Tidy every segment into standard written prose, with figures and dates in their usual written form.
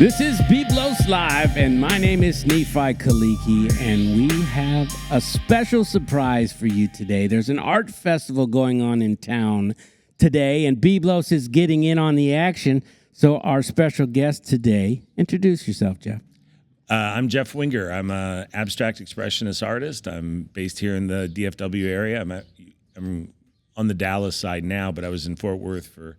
This is Byblos Live, and my name is Nephi Khaliki, and we have a special surprise for you today. There's an art festival going on in town today, and Byblos is getting in on the action. So our special guest today, introduce yourself, Jeff. I'm Jeff Wenger. I'm an abstract expressionist artist. I'm based here in the DFW area. I'm on the Dallas side now, but I was in Fort Worth for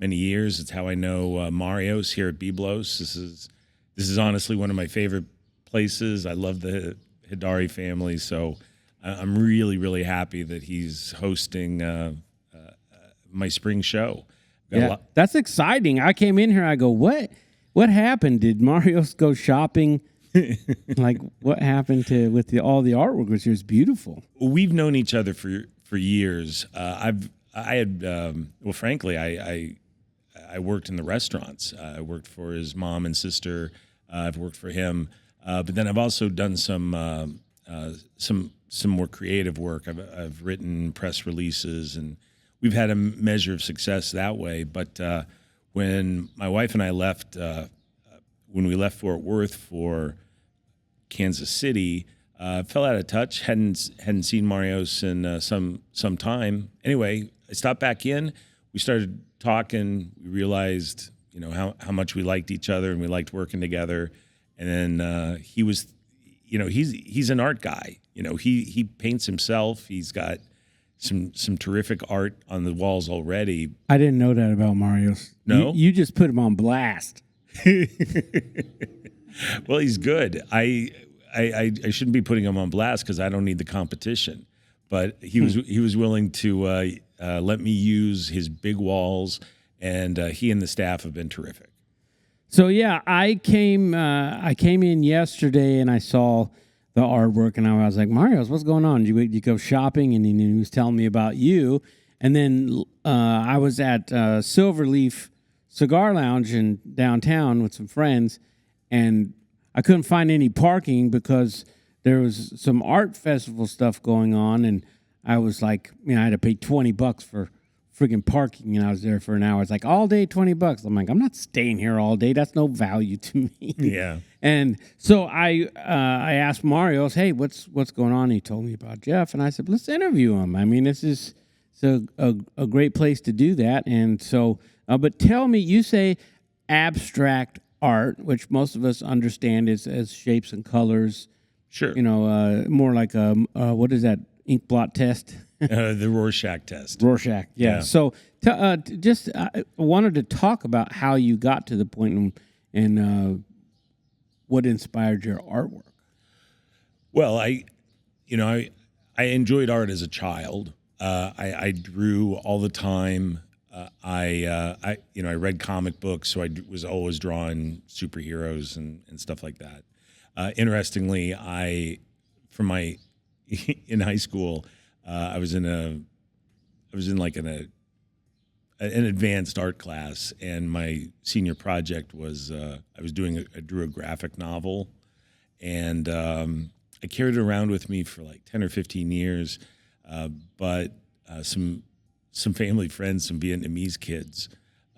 many years. It's how I know Mario's here at Byblos. This is honestly one of my favorite places. I love the Hidari family, so I'm really, really happy that he's hosting my spring show. That's exciting. I came in here, I go, what happened? Did Marios go shopping? Like, what happened with all the artwork? Which is beautiful. We've known each other for years. Frankly, I worked in the restaurants. I worked for his mom and sister. I've worked for him, but then I've also done some more creative work. I've written press releases, and we've had a measure of success that way. But when my wife and I left, when we left Fort Worth for Kansas City, fell out of touch. Hadn't seen Marios in some time. Anyway, I stopped back in. We started talking. We realized, how much we liked each other and we liked working together. And then he was, he's an art guy. He paints himself. He's got some terrific art on the walls already. I didn't know that about Marios. No, you just put him on blast. Well, he's good. I shouldn't be putting him on blast because I don't need the competition. But he was willing to let me use his big walls, and he and the staff have been terrific. So yeah, I came in yesterday and I saw the artwork, and I was like, Marios, what's going on? You go shopping, and he was telling me about you, and then I was at Silverleaf Cigar Lounge in downtown with some friends, and I couldn't find any parking because there was some art festival stuff going on, and I was like, I had to pay $20 for friggin' parking, and I was there for an hour. It's like all day $20. I'm like, I'm not staying here all day. That's no value to me. Yeah. And so I asked Marios, hey, what's going on? He told me about Jeff, and I said, let's interview him. I mean, it's a great place to do that. And so, but tell me, you say abstract art, which most of us understand as shapes and colors. Sure. More like what is that, ink blot test? The Rorschach test. Rorschach, yeah. So just wanted to talk about how you got to the point and what inspired your artwork. Well, I enjoyed art as a child. I drew all the time. I read comic books, so I was always drawing superheroes and stuff like that. Interestingly, in high school, I was in an advanced art class, and my senior project was I drew a graphic novel, and I carried it around with me for like 10 or 15 years. But some family friends, some Vietnamese kids,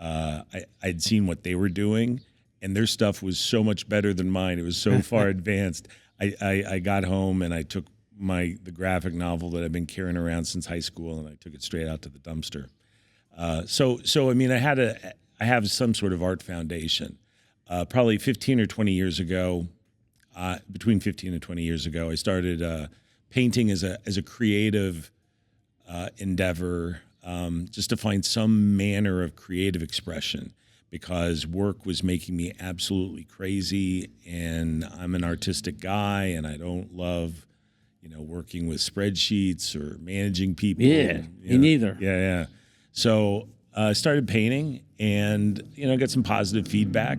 I'd seen what they were doing, and their stuff was so much better than mine. It was so far advanced. I got home and I took the graphic novel that I've been carrying around since high school, and I took it straight out to the dumpster. So I mean, I have some sort of art foundation. Probably 15 or 20 years ago, between 15 and 20 years ago, I started painting as a creative endeavor, just to find some manner of creative expression, because work was making me absolutely crazy, and I'm an artistic guy, and I don't love working with spreadsheets or managing people. Yeah, me neither. Yeah. So I started painting, and got some positive feedback.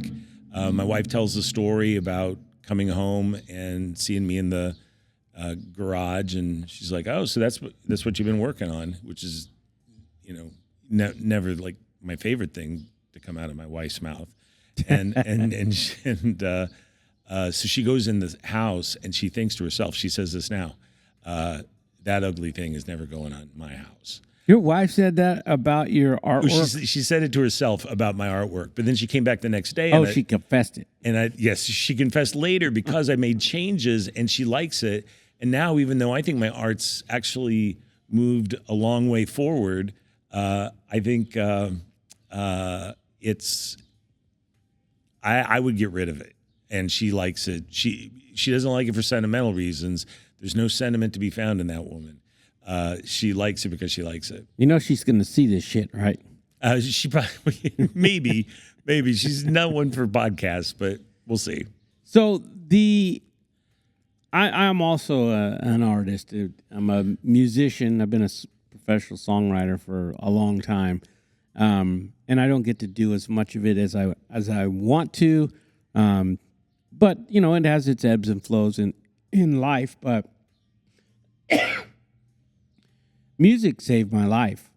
My wife tells the story about coming home and seeing me in the garage, and she's like, "Oh, so that's what you've been working on," which is, never like my favorite thing to come out of my wife's mouth. So she goes in the house and she thinks to herself, she says this now, that ugly thing is never going on in my house. Your wife said that about your artwork? She said it to herself about my artwork, but then she came back the next day. Oh, she confessed it. And yes, she confessed later because I made changes and she likes it. And now, even though I think my art's actually moved a long way forward, I think I would get rid of it. And she likes it. She doesn't like it for sentimental reasons. There's no sentiment to be found in that woman. She likes it because she likes it. You know she's going to see this shit, right? She probably, maybe she's not one for podcasts, but we'll see. So I'm also an artist. I'm a musician. I've been a professional songwriter for a long time, and I don't get to do as much of it as I want to. But it has its ebbs and flows in life. But music saved my life.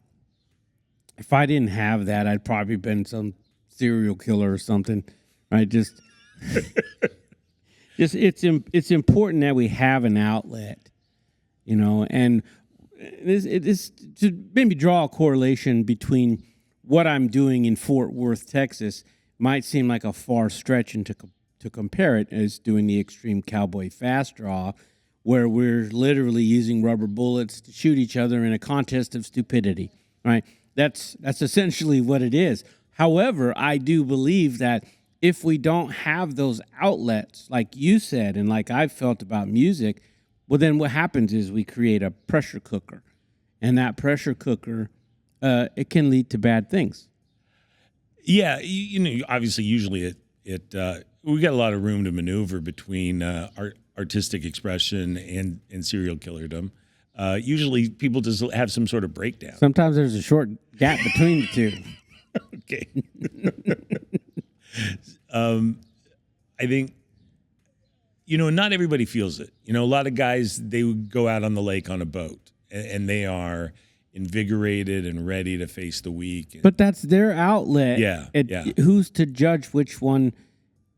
If I didn't have that, I'd probably been some serial killer or something. Right? Just it's important that we have an outlet, and it's to maybe draw a correlation between what I'm doing in Fort Worth, Texas. Might seem like a far stretch, and to compare it as doing the Extreme Cowboy Fast Draw, where we're literally using rubber bullets to shoot each other in a contest of stupidity, right? That's essentially what it is. However, I do believe that if we don't have those outlets, like you said, and like I've felt about music, well, then what happens is we create a pressure cooker, and that pressure cooker, it can lead to bad things. Yeah, obviously, usually we got a lot of room to maneuver between artistic expression and serial killerdom. Usually, people just have some sort of breakdown. Sometimes there's a short gap between the two. Okay. I think, not everybody feels it. A lot of guys, they would go out on the lake on a boat, and they are invigorated and ready to face the week. But that's their outlet. Yeah. Who's to judge which one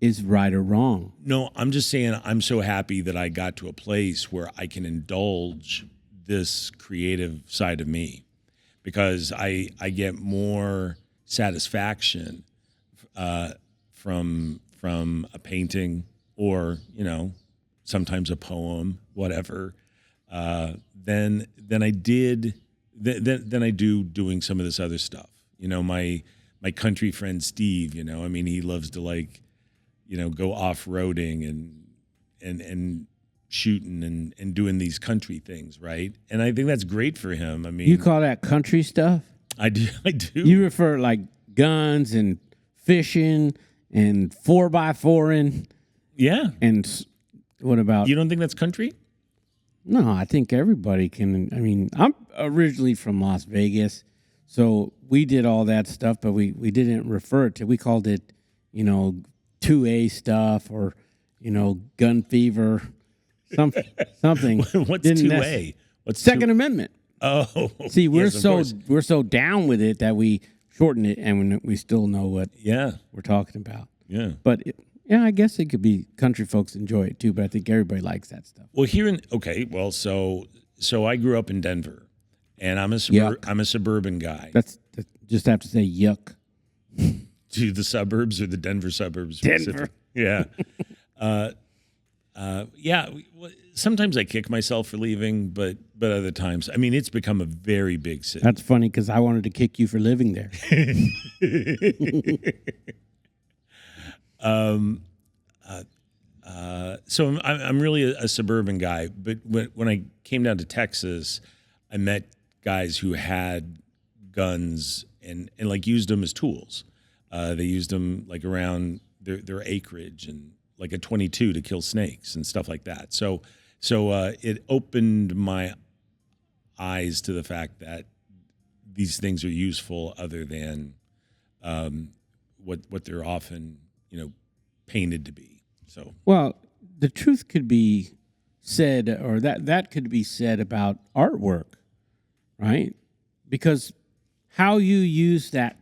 is right or wrong? No, I'm just saying I'm so happy that I got to a place where I can indulge this creative side of me, because I get more satisfaction from a painting or, sometimes a poem, whatever, than I did. Than I do doing some of this other stuff. My country friend Steve, he loves to go off-roading and shooting and doing these country things, right? And I think that's great for him. You call that country stuff? I do. You refer like guns and fishing and 4x4ing. Yeah. And what about... You don't think that's country? No, I think everybody can. I'm originally from Las Vegas, so we did all that stuff, but we didn't refer it to. We called it, 2A stuff or, gun fever, something. What's 2A? What's Second Amendment? Oh, see, we're yes, we're so down with it that we shorten it, and we still know what we're talking about. Yeah, but. Yeah, I guess it could be country folks enjoy it too, but I think everybody likes that stuff. Well, so I grew up in Denver, and I'm a suburban guy. That's just have to say yuck. To the suburbs or the Denver suburbs? Denver. Yeah. Sometimes I kick myself for leaving, but other times, it's become a very big city. That's funny because I wanted to kick you for living there. So I'm really a suburban guy, but when I came down to Texas, I met guys who had guns and used them as tools. They used them around their acreage and like a .22 to kill snakes and stuff like that. So it opened my eyes to the fact that these things are useful other than what they're often painted to be. So well, the truth could be said, or that could be said about artwork, right? Because how you use that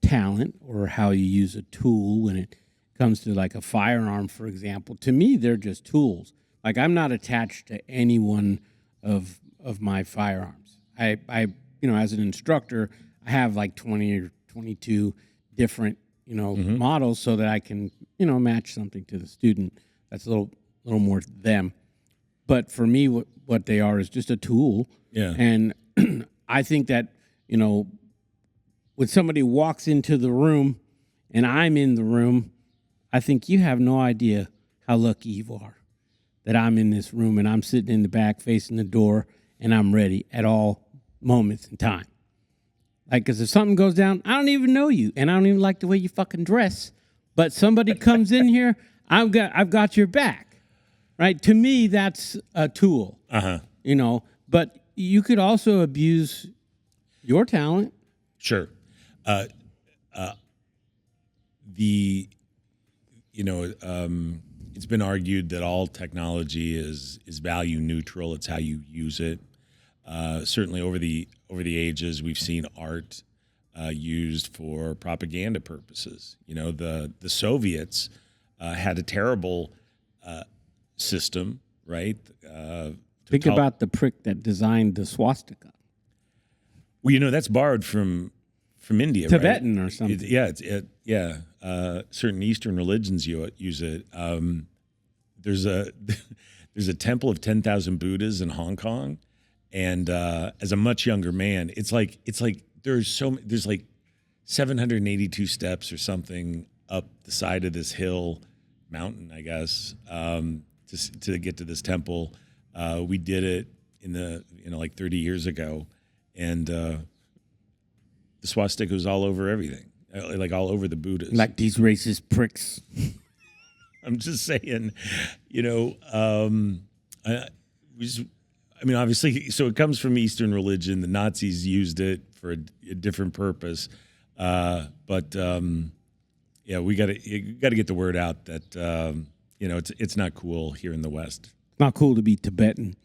talent or how you use a tool when it comes to like a firearm, for example, to me they're just tools. Like I'm not attached to any one of my firearms. I as an instructor, I have like 20 or 22 different, models so that I can, match something to the student that's a little more them. But for me, what they are is just a tool. Yeah. And I think that, when somebody walks into the room and I'm in the room, I think you have no idea how lucky you are that I'm in this room and I'm sitting in the back facing the door and I'm ready at all moments in time. Like, because if something goes down, I don't even know you and I don't even like the way you fucking dress. But somebody comes in here, I've got your back, right? To me, that's a tool, But you could also abuse your talent. Sure. It's been argued that all technology is value neutral. It's how you use it. Certainly over the ages, we've seen art used for propaganda purposes. The Soviets had a terrible system, right? Think about the prick that designed the swastika. Well, that's borrowed from India, Tibetan right? or something. Certain Eastern religions use it. There's a temple of 10,000 Buddhas in Hong Kong, and as a much younger man, it's like there's like 782 steps or something up the side of this mountain, I guess, to get to this temple. We did it like 30 years ago, and the swastika was all over everything, like all over the Buddhas. Like these racist pricks. I'm just saying, obviously, so it comes from Eastern religion. The Nazis used it for a different purpose, but we got to get the word out that it's not cool here in the West. Not cool to be Tibetan.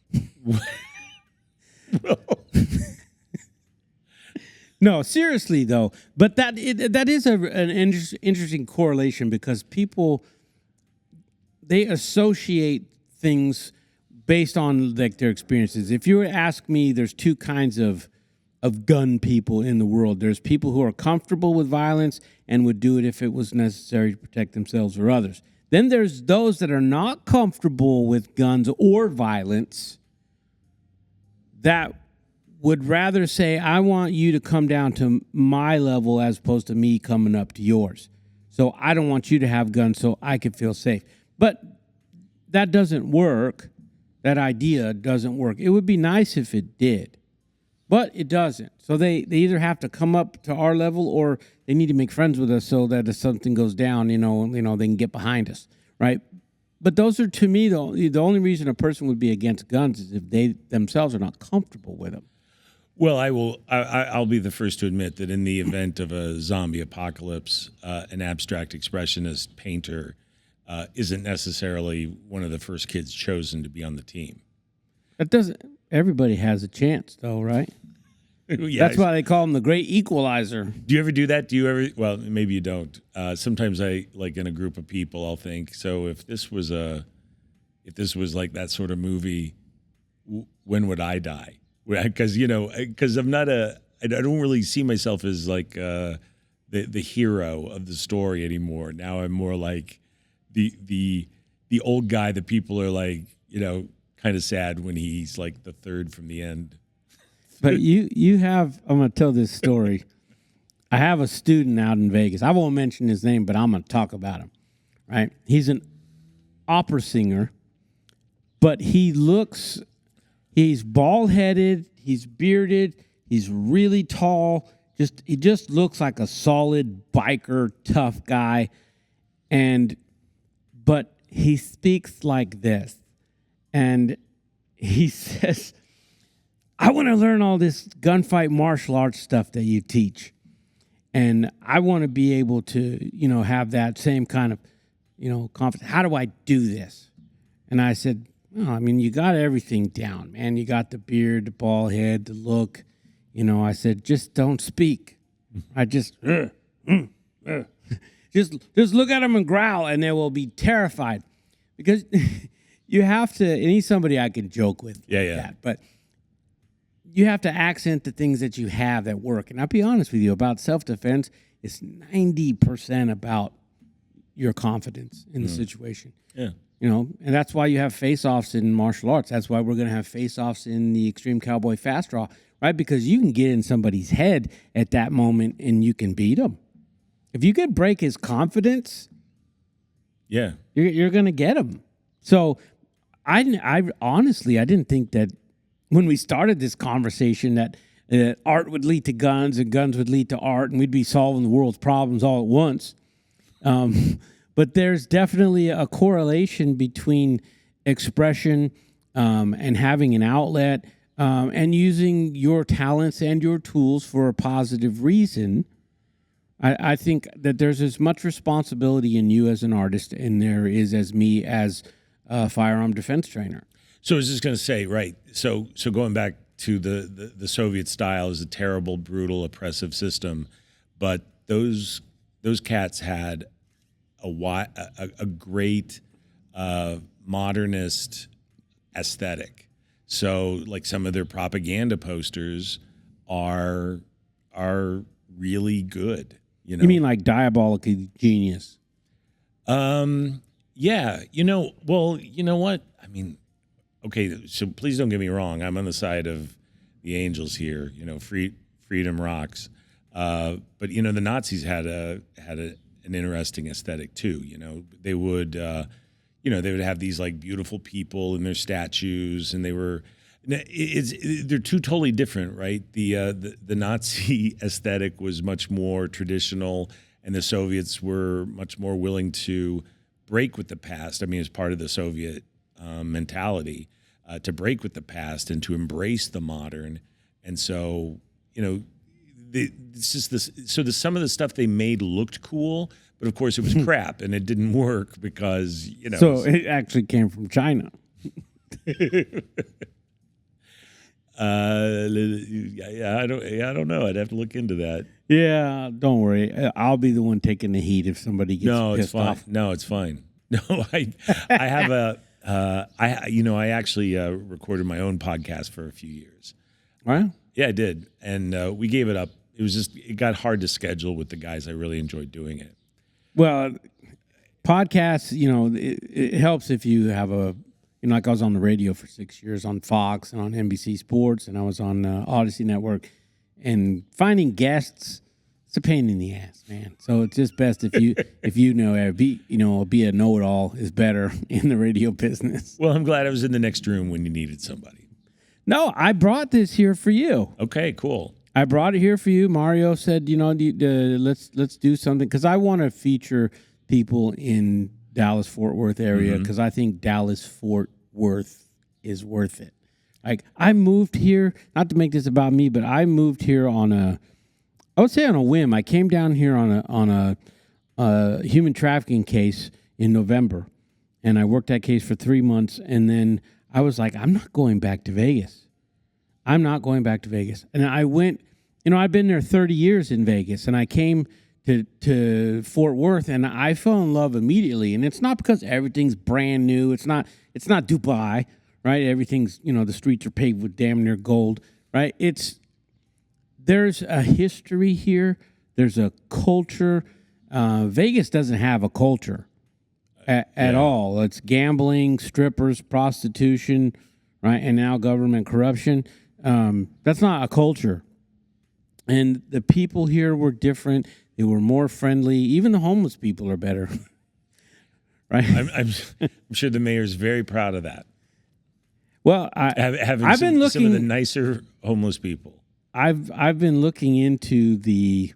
No, seriously though. But that is an interesting correlation because people, they associate things based on like their experiences. If you were to ask me, there's two kinds of gun people in the world. There's people who are comfortable with violence and would do it if it was necessary to protect themselves or others. Then there's those that are not comfortable with guns or violence that would rather say, I want you to come down to my level as opposed to me coming up to yours. So I don't want you to have guns so I can feel safe. But that doesn't work. That idea doesn't work. It would be nice if it did, but it doesn't. So they either have to come up to our level or they need to make friends with us so that if something goes down, they can get behind us, right? But those are, to me, the only reason a person would be against guns is if they themselves are not comfortable with them. Well, I'll be the first to admit that in the event of a zombie apocalypse, an abstract expressionist painter isn't necessarily one of the first kids chosen to be on the team. That doesn't. Everybody has a chance, though, right? Yeah, that's why they call him the great equalizer. Do you ever do that? Do you ever? Well, maybe you don't. Sometimes I, like in a group of people, I'll think, so if this was like that sort of movie, when would I die? Because I'm not I don't really see myself as like the hero of the story anymore. Now I'm more like the old guy that people are like, kind of sad when he's like the third from the end. But you have, I'm going to tell this story. I have a student out in Vegas. I won't mention his name, but I'm going to talk about him, right? He's an opera singer, but he's bald-headed, he's bearded, he's really tall. He just looks like a solid biker, tough guy. But he speaks like this. And he says, I want to learn all this gunfight martial arts stuff that you teach. And I want to be able to, have that same kind of, confidence. How do I do this? And I said, you got everything down, man. You got the beard, the bald head, the look. I said, just don't speak. I just look at them and growl, and they will be terrified. Because you have to, and he's somebody I can joke with. Yeah. That, but you have to accent the things that you have that work. And I'll be honest with you about self-defense. It's 90% about your confidence in the situation. Yeah. You know, and that's why you have face-offs in martial arts. That's why we're going to have face-offs in the Extreme Cowboy Fast Draw, right? Because you can get in somebody's head at that moment and you can beat him. If you could break his confidence, Yeah. you're going to get him. So I honestly, I didn't think that when we started this conversation that art would lead to guns and guns would lead to art and we'd be solving the world's problems all at once. But there's definitely a correlation between expression and having an outlet and using your talents and your tools for a positive reason. I think that there's as much responsibility in you as an artist and there is as me as a firearm defense trainer. So I was just going to say, right. So going back to the Soviet style is a terrible, brutal, oppressive system, but those cats had a great modernist aesthetic. So like some of their propaganda posters are really good. You know? You mean like Diabolically Genius? Yeah. Well, you know what? I mean, okay, so please don't get me wrong. I'm on the side of the angels here. Freedom rocks. But the Nazis had an interesting aesthetic too. They would have these like beautiful people in their statues, and they're two totally different, right? The Nazi aesthetic was much more traditional, and the Soviets were much more willing to break with the past. I mean, as part of the Soviet mentality, to break with the past and to embrace the modern. And so, it's just this. So some of the stuff they made looked cool, but of course it was crap, and it didn't work because So it actually came from China. I don't know. I'd have to look into that. Yeah, don't worry. I'll be the one taking the heat if somebody gets pissed off. No, it's fine. No, I have I actually recorded my own podcast for a few years. Right? Yeah, I did, and we gave it up. It got hard to schedule with the guys. I really enjoyed doing it. Well, podcasts, it helps if you have like I was on the radio for 6 years on Fox and on NBC Sports, and I was on Odyssey Network, and finding guests, it's a pain in the ass, man. So it's just best if you be a know-it-all is better in the radio business. Well, I'm glad I was in the next room when you needed somebody. No, I brought this here for you. Okay, cool. I brought it here for you. Mario said, let's do something because I want to feature people in Dallas-Fort Worth area because I think Dallas-Fort Worth is worth it. Like I moved here, not to make this about me, but I moved here I would say on a whim. I came down here on a human trafficking case in November, and I worked that case for 3 months, and then I was like, I'm not going back to Vegas. I'm not going back to Vegas. And I went, I've been there 30 years in Vegas, and I came to Fort Worth, and I fell in love immediately. And it's not because everything's brand new. It's not Dubai, right? Everything's, the streets are paved with damn near gold, right? There's a history here. There's a culture. Vegas doesn't have a culture at all. It's gambling, strippers, prostitution, right? And now government corruption. That's not a culture. And the people here were different. They were more friendly. Even the homeless people are better, right? I'm sure the mayor's very proud of that. Well, I've been looking some of the nicer homeless people. I've been looking into the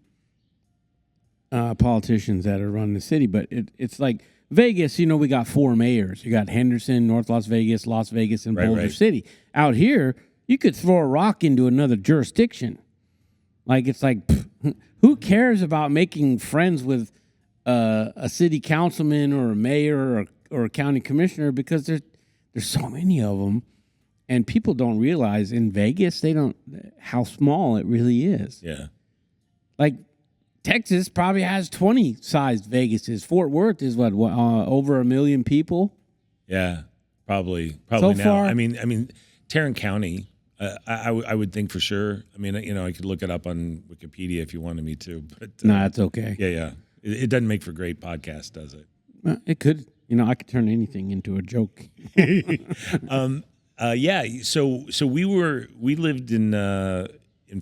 politicians that are running the city, but it's like Vegas. We got 4 mayors. You got Henderson, North Las Vegas, and Boulder City. Out here, you could throw a rock into another jurisdiction. Like it's like, who cares about making friends with a city councilman or a mayor or a county commissioner because there's so many of them. And people don't realize in Vegas, how small it really is. Yeah. Like Texas probably has 20 sized Vegases. Fort Worth is over 1 million people? Yeah, probably so now. Far, I mean, Tarrant County I would think for sure. I mean, I could look it up on Wikipedia if you wanted me to, but No, that's okay. yeah. It doesn't make for great podcast, does it? It could. I could turn anything into a joke. Yeah. So we lived in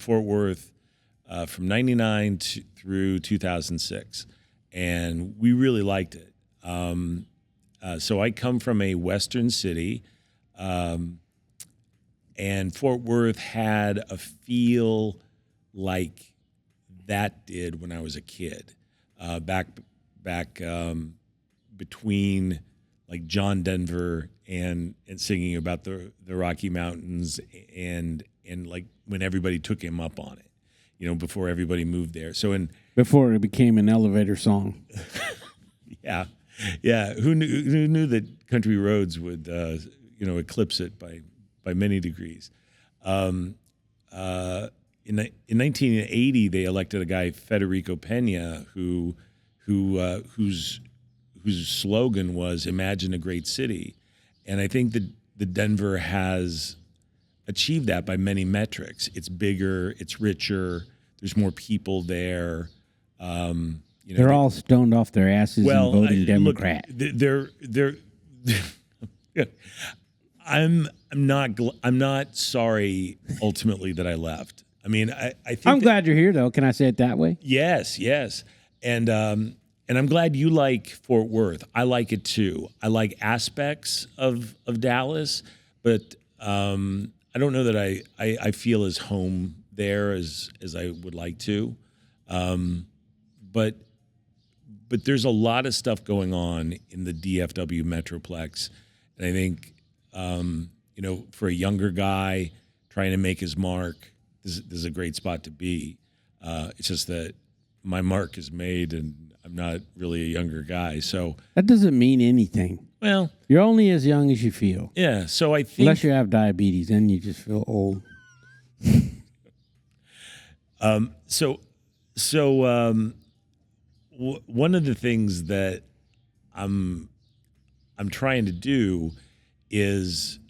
Fort Worth from '99 through 2006, and we really liked it. So I come from a Western city, and Fort Worth had a feel like that did when I was a kid, back between like John Denver and singing about the Rocky Mountains and like when everybody took him up on it, before everybody moved there. So Before it became an elevator song. yeah. Who knew that country roads would eclipse it by many degrees. In 1980, they elected a guy, Federico Pena, whose slogan was "Imagine a great city," and I think that the Denver has achieved that by many metrics. It's bigger, it's richer, there's more people there. They're all stoned off their asses and voting Democrat. Look, they're I'm not sorry ultimately that I left. I mean, I think I'm glad you're here, though. Can I say it that way? Yes, and I'm glad you like Fort Worth. I like it too. I like aspects of Dallas, but I don't know that I feel as home there as I would like to. But there's a lot of stuff going on in the DFW Metroplex, and I think for a younger guy trying to make his mark, this is a great spot to be. It's just that my mark is made, and I'm not really a younger guy, so that doesn't mean anything. Well, you're only as young as you feel. Yeah, so I think unless you have diabetes, then you just feel old. One of the things that I'm trying to do is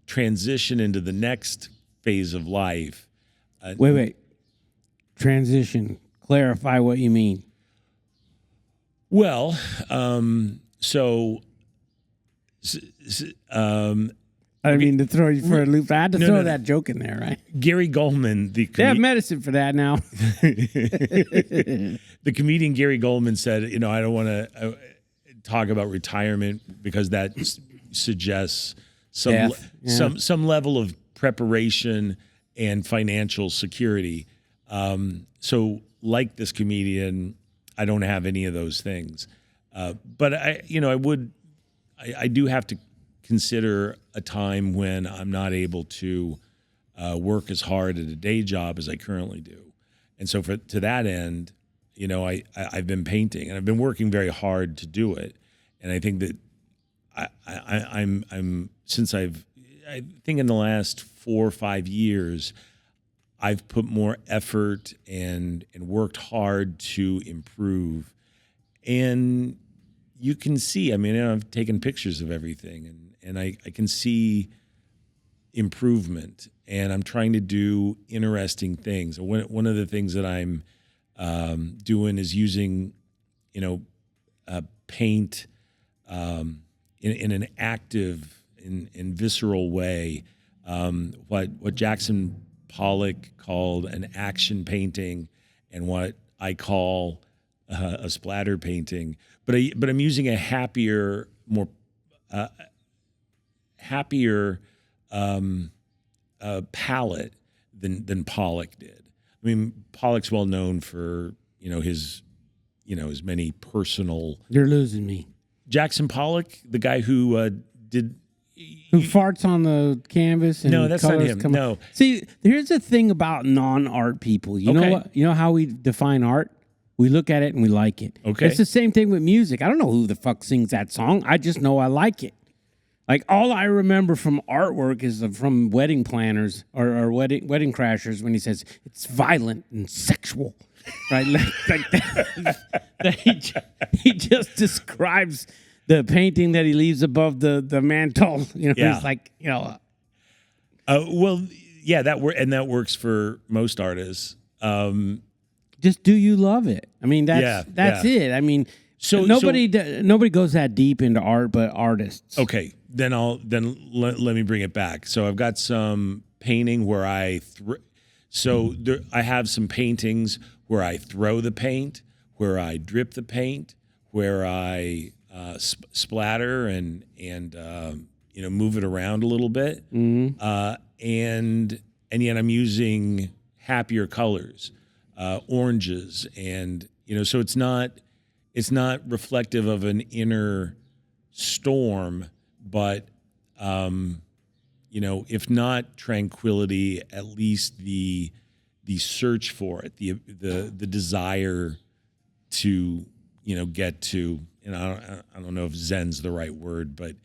transition into the next phase of life. Wait. Transition. Clarify what you mean. Well, I didn't mean to throw you for a loop. I had to throw that joke in there, right? Gary Goldman, they have medicine for that now. The comedian Gary Goldman said, I don't want to talk about retirement because that suggests some level of preparation and financial security. So like this comedian, I don't have any of those things. But I do have to consider a time when I'm not able to work as hard at a day job as I currently do. And so to that end, I've been painting, and I've been working very hard to do it. And I think that I'm since I think in the last 4 or 5 years, I've put more effort and worked hard to improve. And you can see, I've taken pictures of everything, and I can see improvement, and I'm trying to do interesting things. One of the things that I'm doing is using, paint in an active and visceral way. What Jackson Pollock called an action painting, and what I call a splatter painting. But I'm using a happier, more palette than Pollock did. Pollock's well known for his many personal. You're losing me. Jackson Pollock, the guy who did. Who farts on the canvas? And no, that's not him. No. See, here's the thing about non-art people. You know what? You know how we define art? We look at it and we like it. Okay. It's the same thing with music. I don't know who the fuck sings that song. I just know I like it. Like, all I remember from artwork is from wedding planners or wedding crashers when he says it's violent and sexual, right? like that. He just describes the painting that he leaves above the mantle. Yeah. It's like, Well, yeah, that works for most artists. Just do you love it? I mean, that's yeah. it. I mean, nobody goes that deep into art, but artists. Okay, then let me bring it back. So I've got some painting where I have some paintings where I throw the paint, where I drip the paint, where I splatter and move it around a little bit, and yet I'm using happier colors, oranges, and so it's not reflective of an inner storm, but if not tranquility, at least the search for it, the desire to get to, I don't know if Zen's the right word, but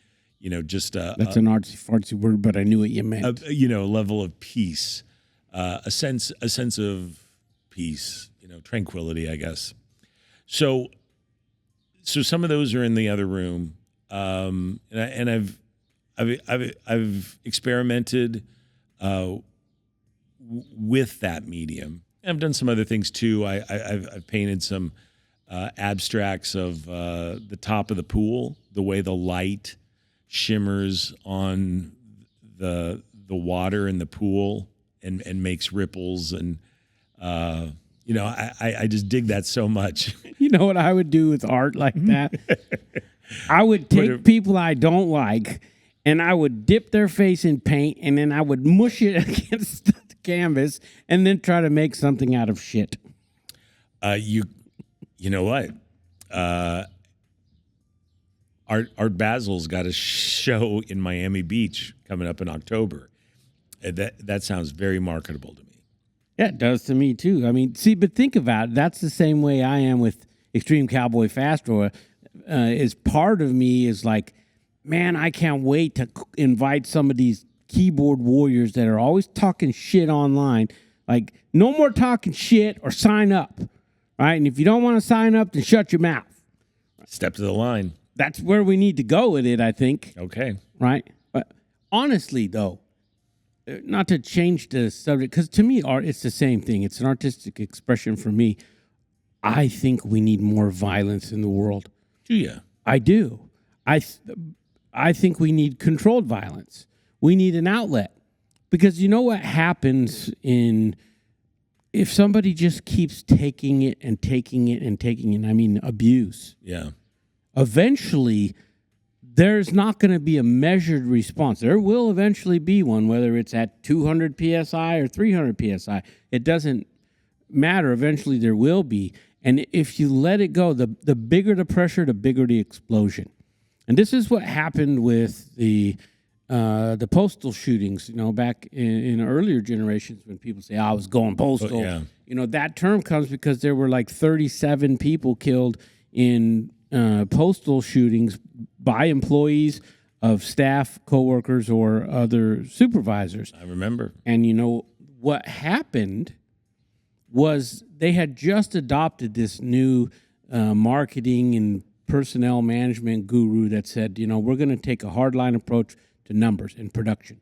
just that's an artsy fartsy word, but I knew what you meant. A level of peace, a sense of peace, tranquility, I guess. So some of those are in the other room, and I've experimented with that medium. I've done some other things too. I've painted some abstracts of the top of the pool, the way the light shimmers on the water in the pool and makes ripples, and I just dig that so much. You know what I would do with art like that? I would take people I don't like, and I would dip their face in paint, and then I would mush it against the canvas, and then try to make something out of shit. You know what? Art Basil's got a show in Miami Beach coming up in October. That sounds very marketable to me. Yeah, it does to me too. I mean, see, but think about it. That's the same way I am with Extreme Cowboy Fast Draw. Is part of me is like, man, I can't wait to invite some of these keyboard warriors that are always talking shit online. Like, no more talking shit or sign up, right? And if you don't want to sign up, then shut your mouth. Step to the line. That's where we need to go with it, I think. Okay. Right? But honestly, though, not to change the subject, because to me, art, it's the same thing. It's an artistic expression for me. I think we need more violence in the world. Do you? I do. I think we need controlled violence. We need an outlet. Because you know what happens if somebody just keeps taking it and taking it and taking it, I mean abuse. Yeah. Eventually, there's not going to be a measured response. There will eventually be one, whether it's at 200 PSI or 300 PSI. It doesn't matter. Eventually, there will be. And if you let it go, the bigger the pressure, the bigger the explosion. And this is what happened with the postal shootings, back in earlier generations when people say, I was going postal. Yeah. That term comes because there were like 37 people killed in postal shootings by employees of staff, coworkers, or other supervisors. I remember. And what happened was they had just adopted this new marketing and personnel management guru that said, we're going to take a hardline approach to numbers and production.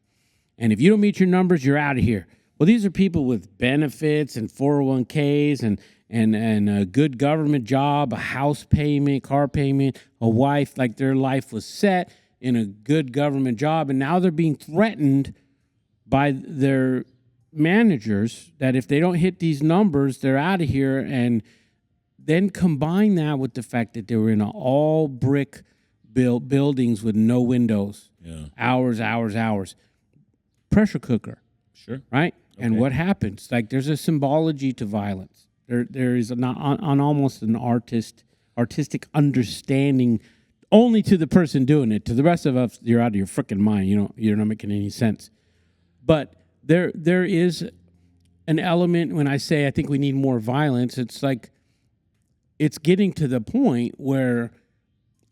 And if you don't meet your numbers, you're out of here. Well, these are people with benefits and 401ks and a good government job, a house payment, car payment, a wife, like their life was set in a good government job. And now they're being threatened by their managers that if they don't hit these numbers, they're out of here. And then combine that with the fact that they were in all brick buildings with no windows. Yeah. Hours. Pressure cooker. Sure. Right? Okay. And what happens? Like there's a symbology to violence. There is on almost an artistic understanding only to the person doing it. To the rest of us, you're out of your freaking mind. You're not making any sense. But there is an element when I say I think we need more violence. It's like it's getting to the point where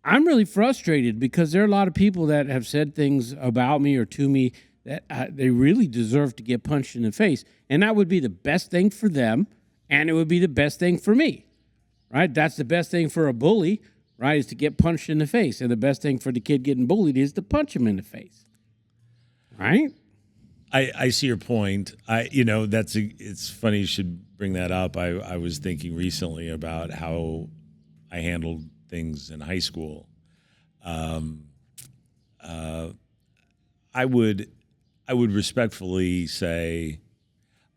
I'm really frustrated because there are a lot of people that have said things about me or to me that they really deserve to get punched in the face. And that would be the best thing for them, and it would be the best thing for me, right? That's the best thing for a bully, right, is to get punched in the face. And the best thing for the kid getting bullied is to punch him in the face, right? I see your point. It's funny you should bring that up. I was thinking recently about how I handled things in high school. I would respectfully say,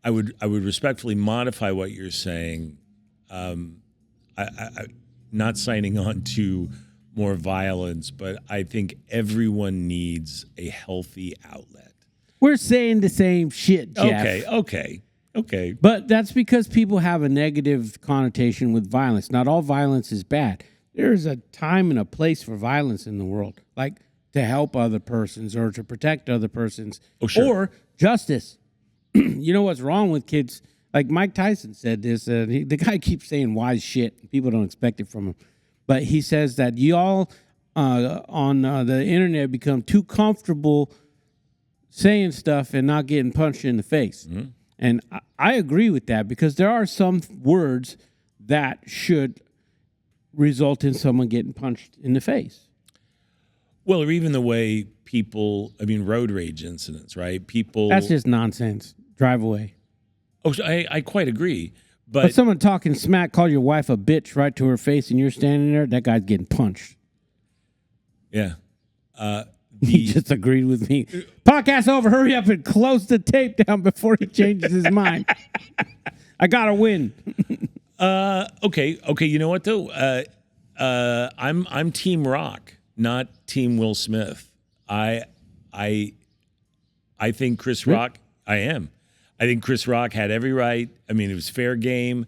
I would respectfully modify what you're saying. I not signing on to more violence, but I think everyone needs a healthy outlet. We're saying the same shit, Jeff. Okay. But that's because people have a negative connotation with violence. Not all violence is bad. There's a time and a place for violence in the world, like to help other persons or to protect other persons, or justice. You know what's wrong with kids? Like Mike Tyson said this. The guy keeps saying wise shit. People don't expect it from him. But he says that y'all on the internet become too comfortable saying stuff and not getting punched in the face. Mm-hmm. And I agree with that, because there are some words that should result in someone getting punched in the face. Well, or even the way people, road rage incidents, right? That's just nonsense. Drive away. Oh, I quite agree. But someone talking smack, call your wife a bitch right to her face, and you're standing there, that guy's getting punched. Yeah. He just agreed with me. Podcast over. Hurry up and close the tape down before he changes his mind. I gotta win. Okay. You know what though? I'm Team Rock, not Team Will Smith. I think Chris Rock. I am. I think Chris Rock had every right. It was fair game.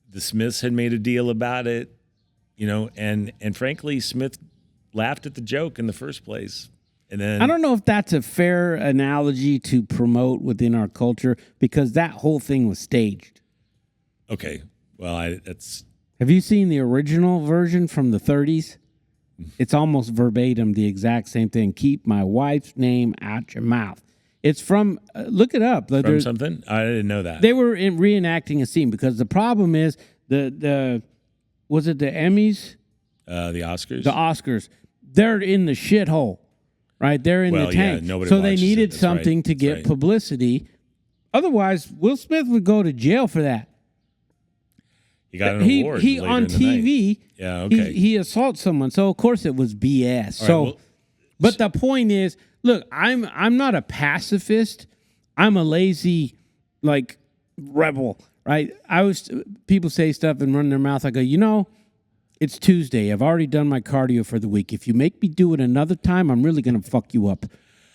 The Smiths had made a deal about it, and frankly, Smith laughed at the joke in the first place. And then I don't know if that's a fair analogy to promote within our culture, because that whole thing was staged. Okay. Well, that's. Have you seen the original version from the 30s? It's almost verbatim the exact same thing. Keep my wife's name out your mouth. It's from, look it up. From something? I didn't know that. They were reenacting a scene, because the problem is was it the Emmys? The Oscars? The Oscars. They're in the shithole, right? They're in the tank. Nobody so they watches needed it. something right. to get publicity. Otherwise, Will Smith would go to jail for that. He got an award. He on TV. Yeah, okay. He assaults someone. So of course it was BS. But the point is, look, I'm not a pacifist. I'm a lazy, rebel, right? People say stuff and run their mouth. I go, it's Tuesday. I've already done my cardio for the week. If you make me do it another time, I'm really gonna fuck you up,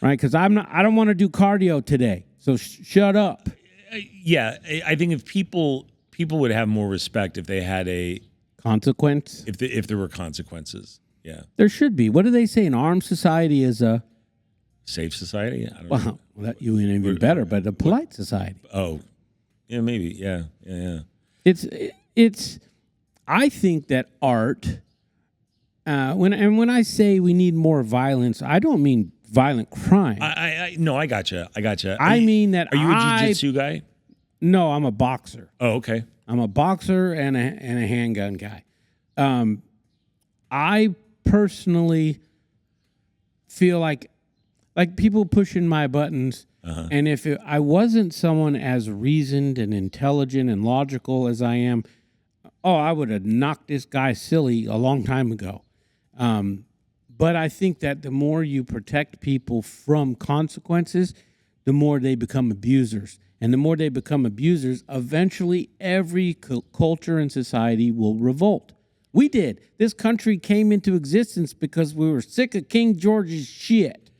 right? Because I don't want to do cardio today. So shut up. Yeah, I think if people would have more respect if they had a consequence. If there were consequences. Yeah. There should be. What do they say? An armed society is a safe society? I don't know. Well, that you ain't even better, but a polite society. Oh. Yeah, maybe. Yeah. It's I think that art when I say we need more violence, I don't mean violent crime. No, I gotcha. I mean that Are you a jiu-jitsu guy? No, I'm a boxer. Oh, okay. I'm a boxer and a handgun guy. I personally feel like people pushing my buttons, and if I wasn't someone as reasoned and intelligent and logical as I am, I would have knocked this guy silly a long time ago. But I think that the more you protect people from consequences, the more they become abusers. And the more they become abusers, eventually every culture and society will revolt. We did. This country came into existence because we were sick of King George's shit.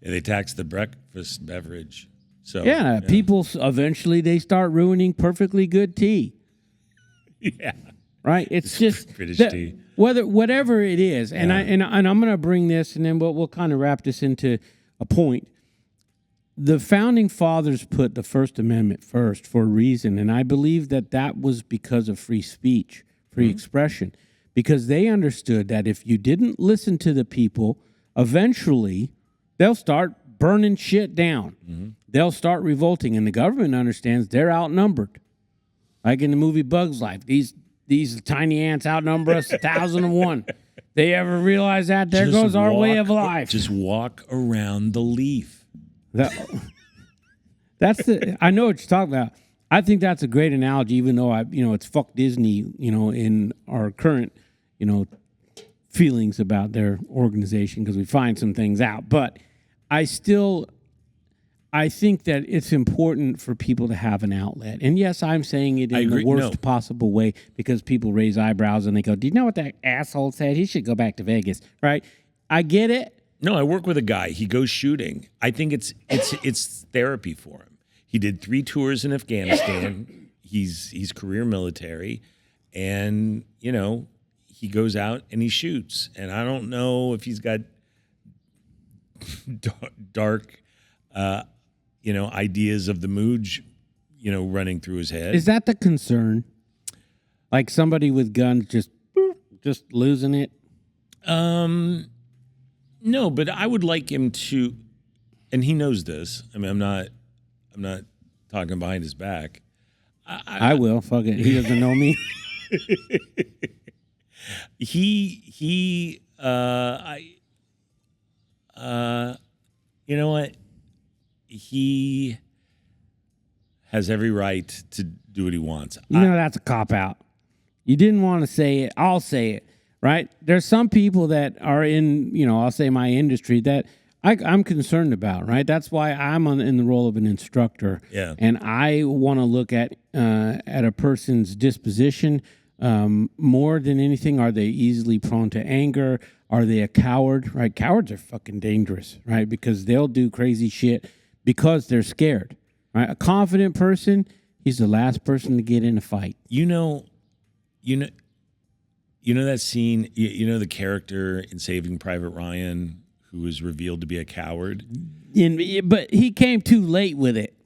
Yeah, they taxed the breakfast beverage. So yeah, people eventually they start ruining perfectly good tea. Yeah. Right? It's just British tea. Whatever it is. And I'm going to bring this, and then we'll kind of wrap this into a point. The founding fathers put the First Amendment first for a reason, and I believe that was because of free speech, free expression, because they understood that if you didn't listen to the people, eventually they'll start burning shit down. Mm-hmm. They'll start revolting, and the government understands they're outnumbered. Like in the movie Bug's Life, these tiny ants outnumber us 1,001. They ever realize that? There goes our way of life. Just walk around the leaf. I know what you're talking about. I think that's a great analogy, even though it's fuck Disney, in our current, feelings about their organization because we find some things out. But I think that it's important for people to have an outlet. And yes, I'm saying it in the worst possible way because people raise eyebrows and they go, "Do you know what that asshole said? He should go back to Vegas." Right? I get it. No, I work with a guy. He goes shooting. I think it's therapy for him. He did 3 tours in Afghanistan. He's career military, and he goes out and he shoots. And I don't know if he's got dark, ideas of the Mooj, running through his head. Is that the concern? Like somebody with guns just losing it? No, but I would like him to, and he knows this. I mean, I'm not talking behind his back. I will. Fuck it. He doesn't know me. You know what? He has every right to do what he wants. That's a cop out. You didn't want to say it. I'll say it. Right? There's some people that are in, I'll say my industry that I'm concerned about, right? That's why I'm in the role of an instructor. Yeah. And I want to look at a person's disposition more than anything. Are they easily prone to anger? Are they a coward, right? Cowards are fucking dangerous, right? Because they'll do crazy shit because they're scared, right? A confident person, he's the last person to get in a fight. You know that scene, the character in Saving Private Ryan who was revealed to be a coward? But he came too late with it.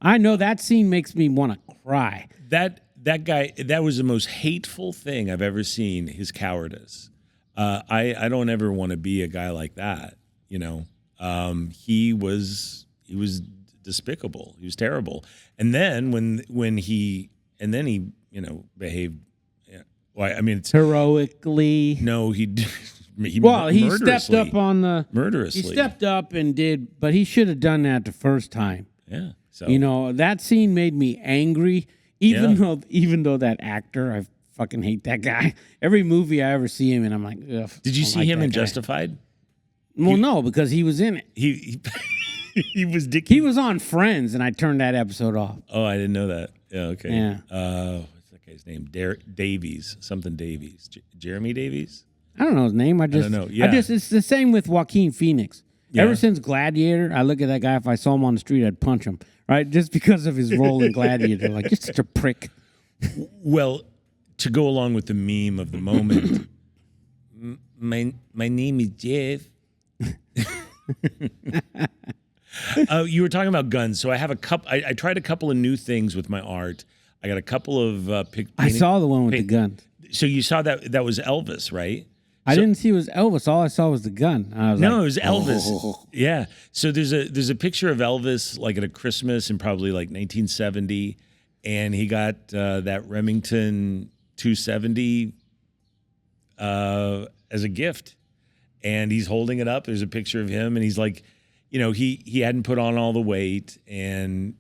I know that scene makes me want to cry. That guy, that was the most hateful thing I've ever seen, his cowardice. I don't ever want to be a guy like that, He was despicable. He was terrible. And then when he behaved. Well, I mean, it's heroically. No, he stepped up on the murderously. He stepped up and did, but he should have done that the first time. Yeah. So that scene made me angry. Even though that actor, I fucking hate that guy. Every movie I ever see him in, I'm like, ugh. Did you see him in Justified? Well, no, because he was in it. He was Dick. He was on Friends, and I turned that episode off. Oh, I didn't know that. Yeah. Okay. Yeah. What's that guy's name? Davies. Something Davies. Jeremy Davies. I don't know his name. I don't know. Yeah. It's the same with Joaquin Phoenix. Yeah. Ever since Gladiator, I look at that guy. If I saw him on the street, I'd punch him. Right, just because of his role in Gladiator. Like, you're such a prick. Well, to go along with the meme of the moment, my name is Jeff. You were talking about guns, so I have a couple. I tried a couple of new things with my art. I got a couple of. I saw the one with the gun. So you saw that was Elvis, right? I didn't see it was Elvis. All I saw was the gun. I was it was Elvis. Oh. Yeah. So there's a picture of Elvis like at a Christmas in probably like 1970, and he got that Remington 270 as a gift, and he's holding it up. There's a picture of him, and he's like, he hadn't put on all the weight, and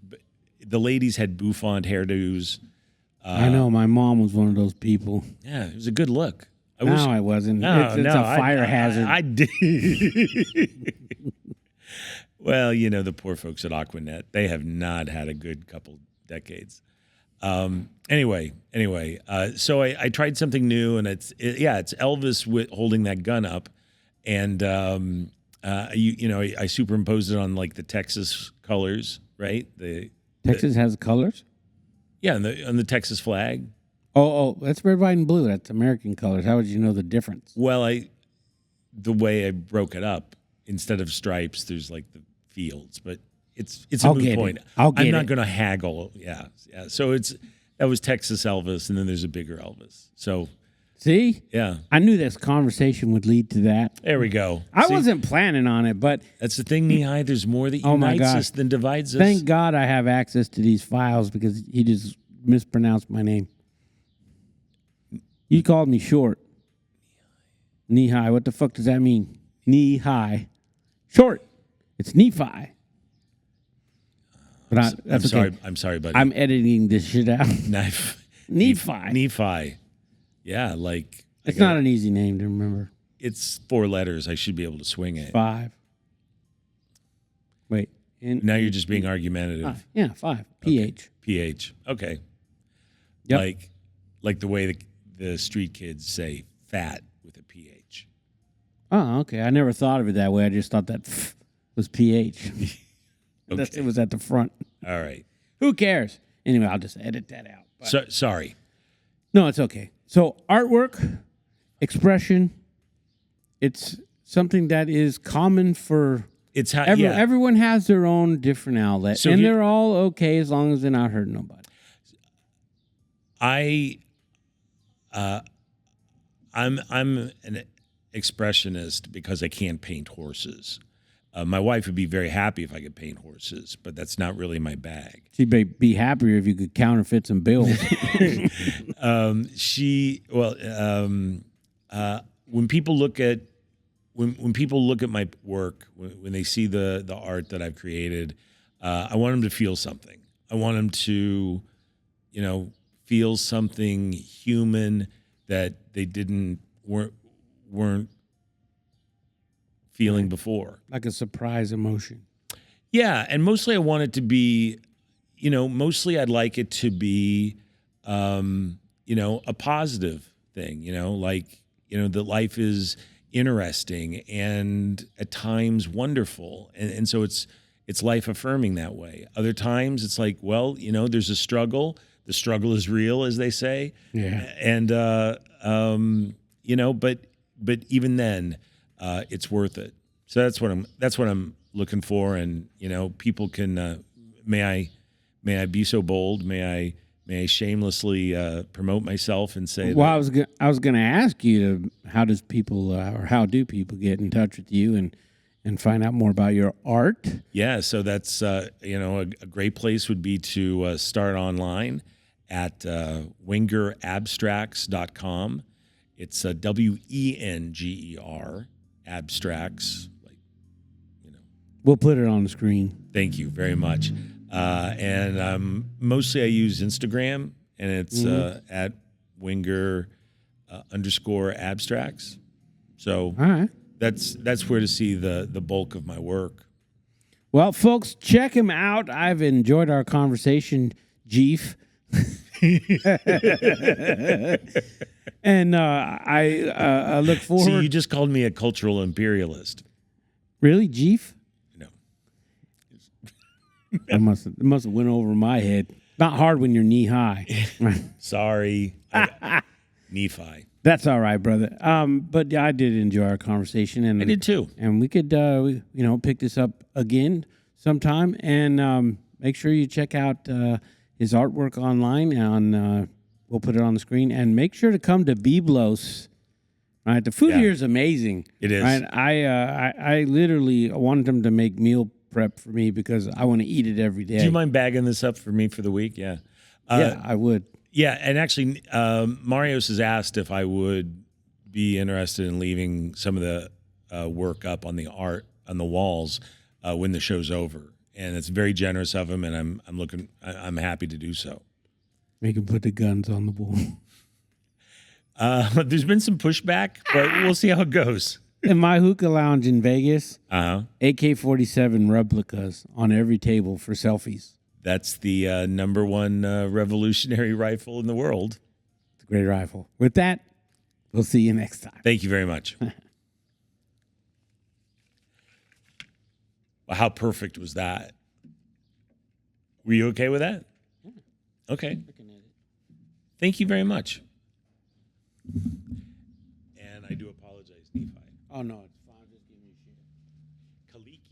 the ladies had bouffant hairdos. I know my mom was one of those people. Yeah, it was a good look. I wasn't. It's a fire hazard. I did. Well, the poor folks at Aquanet, they have not had a good couple decades. Anyway, so I tried something new, and it's Elvis holding that gun up, and I superimposed it on like the Texas colors, right? Texas has colors? Yeah, on the Texas flag. Oh, that's red, white, and blue. That's American colors. How would you know the difference? Well, the way I broke it up, instead of stripes, there's like the fields, but it's a moot point. I'm not going to haggle. Yeah. So that was Texas Elvis, and then there's a bigger Elvis. So see, yeah, I knew this conversation would lead to that. There we go. I wasn't planning on it, but that's the thing, Nehi. There's more that unites us than divides us. Thank God I have access to these files because he just mispronounced my name. You called me short. Knee-high. What the fuck does that mean? Knee-high. Short. It's Nephi. But that's I'm sorry. okay. I'm sorry, buddy. I'm editing this shit out. Nephi. Nephi. Yeah, like It's not an easy name to remember. It's 4 letters. I should be able to swing it. 5. Wait. Now you're just being argumentative. 5. Yeah, 5. PH. PH. Okay. Yep. Like the way the street kids say fat with a PH. Oh, okay. I never thought of it that way. I just thought that was PH. Okay. It was at the front. All right. Who cares? Anyway, I'll just edit that out. But Sorry. no, it's okay. So artwork, expression, it's something that is common for It's how everyone has their own different outlet, So and they're all okay as long as they're not hurting nobody. I'm an expressionist because I can't paint horses. My wife would be very happy if I could paint horses, but that's not really my bag. She'd be happier if you could counterfeit some bills. When people look at my work, when they see the art that I've created, I want them to feel something. I want them to, feel something human that they weren't feeling before. Like a surprise emotion. Yeah, and mostly I want it to be, mostly I'd like it to be, a positive thing, that life is interesting and at times wonderful. And so it's life affirming that way. Other times it's like, well, there's a struggle. The struggle is real, as they say. Yeah. And, but even then, it's worth it. So that's what I'm looking for. And, people can, may I be so bold? May I shamelessly promote myself and say Well, that? I was going to ask you how do people get in touch with you and find out more about your art? Yeah, so that's a great place would be to start online at wengerabstracts.com. It's WENGER abstracts. We'll put it on the screen. Thank you very much. And mostly I use Instagram, and it's at Wenger _abstracts. So All right. that's where to see the bulk of my work. Well, folks, check him out. I've enjoyed our conversation, Jeef. And I look forward. See, you just called me a cultural imperialist. Really, Jeef? No. It must have went over my head. Not hard when you're knee high. Sorry. Nephi. That's all right, brother. But yeah, I did enjoy our conversation, and I did too. And we could, pick this up again sometime. And make sure you check out his artwork online. We'll put it on the screen, and make sure to come to Byblos. Right, the food here is amazing. It is. Right, I literally wanted them to make meal prep for me because I want to eat it every day. Do you mind bagging this up for me for the week? Yeah. Yeah, I would. Yeah, and actually, Marios has asked if I would be interested in leaving some of the work up on the art on the walls when the show's over, and it's very generous of him, and I'm happy to do so. Make him put the guns on the wall. There's been some pushback, but we'll see how it goes. In my hookah lounge in Vegas, AK-47 replicas on every table for selfies. That's the number one revolutionary rifle in the world. It's a great rifle. With that, we'll see you next time. Thank you very much. Well, how perfect was that? Were you okay with that? Yeah. Okay. Thank you very much. And I do apologize, Nephi. Oh, no.